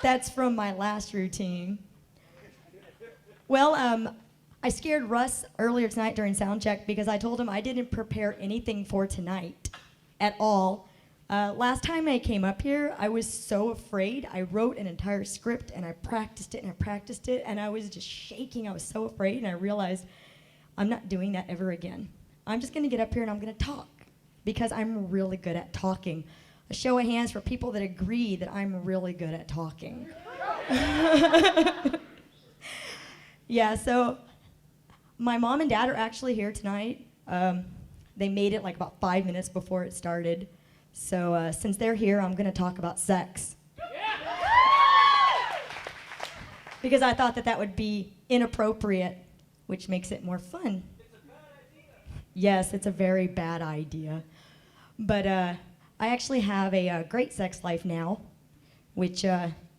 That's from my last routine. Well, I scared Russ earlier tonight during sound check because I told him I didn't prepare anything for tonight at all. Last time I came up here, I was so afraid. I wrote an entire script and I practiced it and I practiced it and I was just shaking. I was so afraid and I realized I'm not doing that ever again. I'm just gonna get up here and I'm gonna talk because I'm really good at talking. A show of hands for people that agree that I'm really good at talking. Yeah, so my mom and dad are actually here tonight. They made it like about 5 minutes before it started. So since they're here, I'm gonna talk about sex. Because I thought that that would be inappropriate, which makes it more fun. It's a bad idea. Yes, it's a very bad idea. But I actually have a great sex life now, which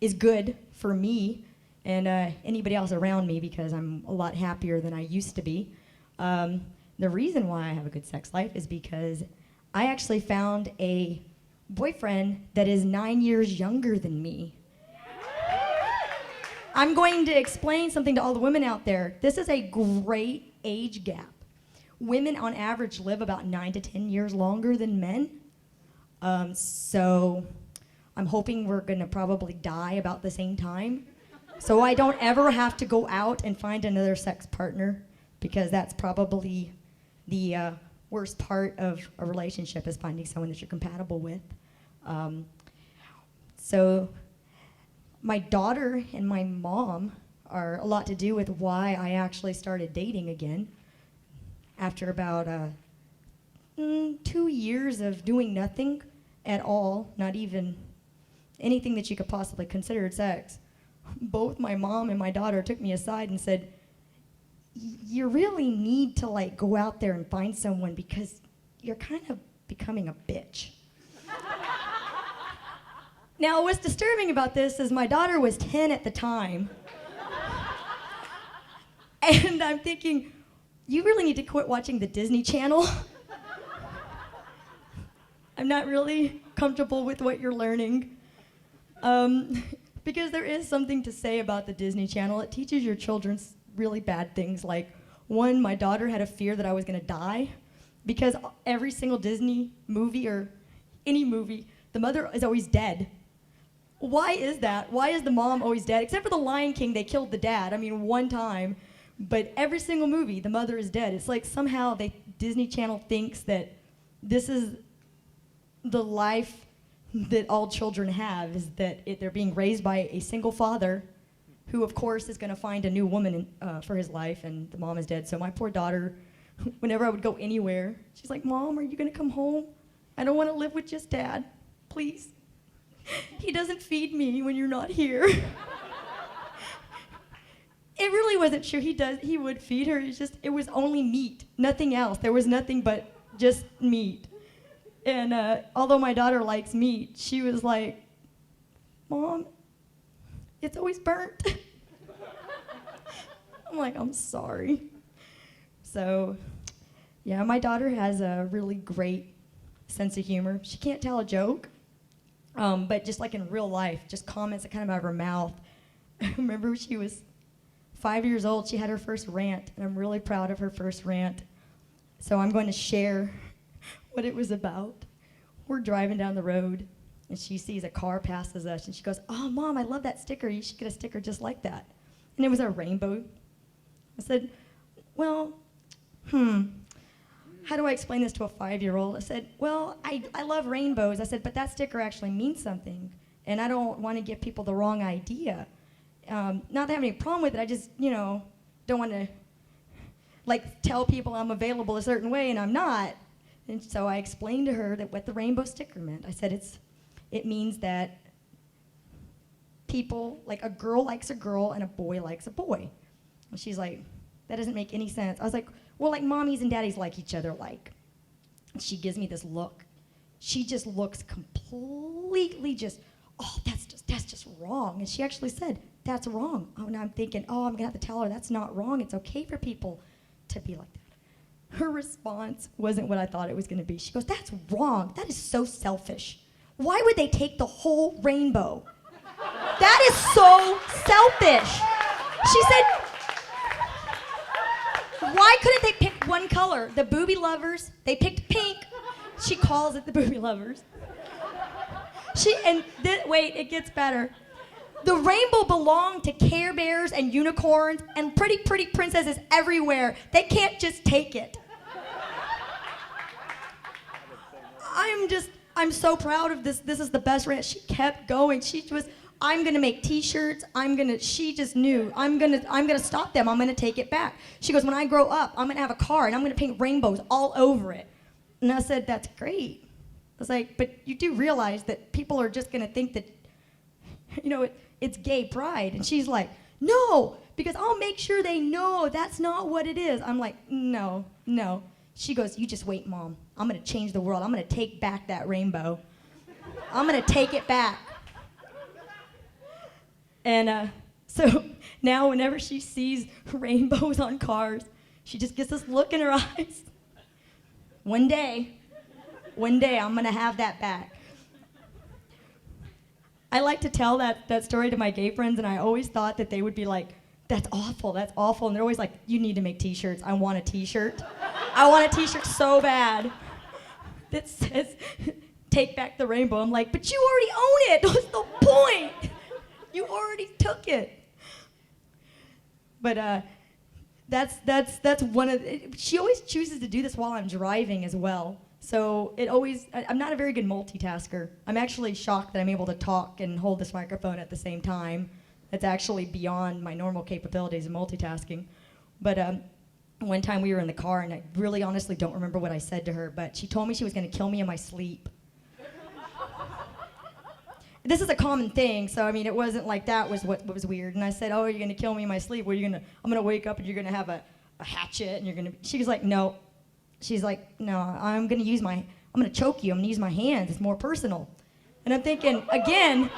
is good for me and anybody else around me because I'm a lot happier than I used to be. The reason why I have a good sex life is because I actually found a boyfriend that is 9 years younger than me. I'm going to explain something to all the women out there. This is a great age gap. Women on average live about 9 to 10 years longer than men. So I'm hoping we're gonna probably die about the same time. So I don't ever have to go out and find another sex partner because that's probably the worst part of a relationship is finding someone that you're compatible with. So my daughter and my mom are a lot to do with why I actually started dating again after about 2 years of doing nothing at all, not even anything that you could possibly consider sex. Both my mom and my daughter took me aside and said, you really need to like go out there and find someone because you're kind of becoming a bitch. Now, what's disturbing about this is my daughter was 10 at the time. And I'm thinking, you really need to quit watching the Disney Channel. I'm not really comfortable with what you're learning. Because there is something to say about the Disney Channel. It teaches your children really bad things. Like, one, my daughter had a fear that I was gonna die because every single Disney movie or any movie, the mother is always dead. Why is that? Why is the mom always dead? Except for The Lion King, they killed the dad. I mean, one time. But every single movie, the mother is dead. It's like somehow Disney Channel thinks that this is the life that all children have, is that they're being raised by a single father who, of course, is going to find a new woman for his life, and the mom is dead. So my poor daughter, whenever I would go anywhere, she's like, Mom, are you going to come home? I don't want to live with just Dad. Please. He doesn't feed me when you're not here. It really wasn't true. He would feed her. It was only meat, nothing else. There was nothing but just meat. And although my daughter likes meat, she was like, Mom, it's always burnt. I'm like, I'm sorry. So, yeah, my daughter has a really great sense of humor. She can't tell a joke, but just like in real life, just comments that kind of out of her mouth. I remember when she was 5 years old, she had her first rant, and I'm really proud of her first rant. So I'm going to share what it was about. We're driving down the road, and she sees a car passes us, and she goes, oh, Mom, I love that sticker. You should get a sticker just like that. And it was a rainbow. I said, well, how do I explain this to a 5-year-old? I said, well, I love rainbows. I said, but that sticker actually means something, and I don't want to give people the wrong idea. Not that I have any problem with it, I just, don't want to like tell people I'm available a certain way and I'm not. And so I explained to her that what the rainbow sticker meant. I said it means that people, like a girl likes a girl and a boy likes a boy. And she's like, that doesn't make any sense. I was like, well, like mommies and daddies like each other like. And she gives me this look. She just looks completely oh, that's just wrong. And she actually said, that's wrong. Oh, and I'm thinking, oh, I'm gonna have to tell her that's not wrong. It's okay for people to be like that. Her response wasn't what I thought it was going to be. She goes, "That's wrong. That is so selfish. Why would they take the whole rainbow? That is so selfish." She said, "Why couldn't they pick one color? The booby lovers, they picked pink." She calls it the booby lovers. Wait, it gets better. The rainbow belonged to Care Bears and unicorns and pretty princesses everywhere. They can't just take it. I'm so proud of this. This is the best rant. She kept going. I'm gonna make T-shirts. She just knew. I'm gonna stop them. I'm gonna take it back. She goes, "When I grow up, I'm gonna have a car and I'm gonna paint rainbows all over it." And I said, "That's great." I was like, "But you do realize that people are just gonna think that, it's gay pride." And she's like, "No, because I'll make sure they know that's not what it is." I'm like, no. She goes, "You just wait, Mom. I'm gonna change the world. I'm gonna take back that rainbow. I'm gonna take it back." And so now whenever she sees rainbows on cars, she just gets this look in her eyes. One day I'm gonna have that back. I like to tell that story to my gay friends, and I always thought that they would be like, "That's awful, that's awful." And they're always like, "You need to make T-shirts. I want a T-shirt. I want a T-shirt so bad that says, 'Take back the rainbow.'" I'm like, "But you already own it. What's the point? You already took it." But that's one of she always chooses to do this while I'm driving as well. So I'm not a very good multitasker. I'm actually shocked that I'm able to talk and hold this microphone at the same time. It's actually beyond my normal capabilities of multitasking. But one time we were in the car, and I really honestly don't remember what I said to her, but she told me she was gonna kill me in my sleep. This is a common thing, so I mean, it wasn't like that was what was weird. And I said, "Oh, you're gonna kill me in my sleep? I'm gonna wake up and you're gonna have a hatchet and she was like, "No." She's like, "No, I'm gonna choke you. I'm gonna use my hands. It's more personal." And I'm thinking, again,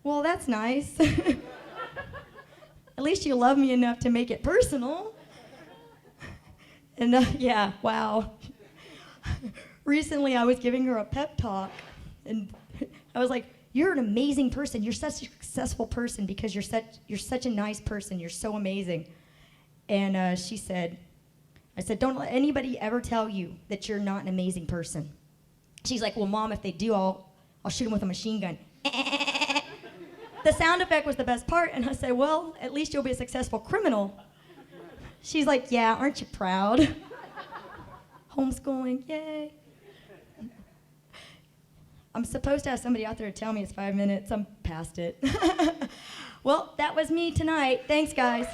well, that's nice. At least you love me enough to make it personal. And yeah, wow. Recently, I was giving her a pep talk, and I was like, "You're an amazing person. You're such a successful person because you're such a nice person. You're so amazing." And I said, "Don't let anybody ever tell you that you're not an amazing person." She's like, "Well, Mom, if they do, I'll shoot them with a machine gun." The sound effect was the best part, and I said, "Well, at least you'll be a successful criminal." She's like, "Yeah, aren't you proud?" Homeschooling, yay. I'm supposed to have somebody out there to tell me it's 5 minutes. I'm past it. Well, that was me tonight. Thanks, guys.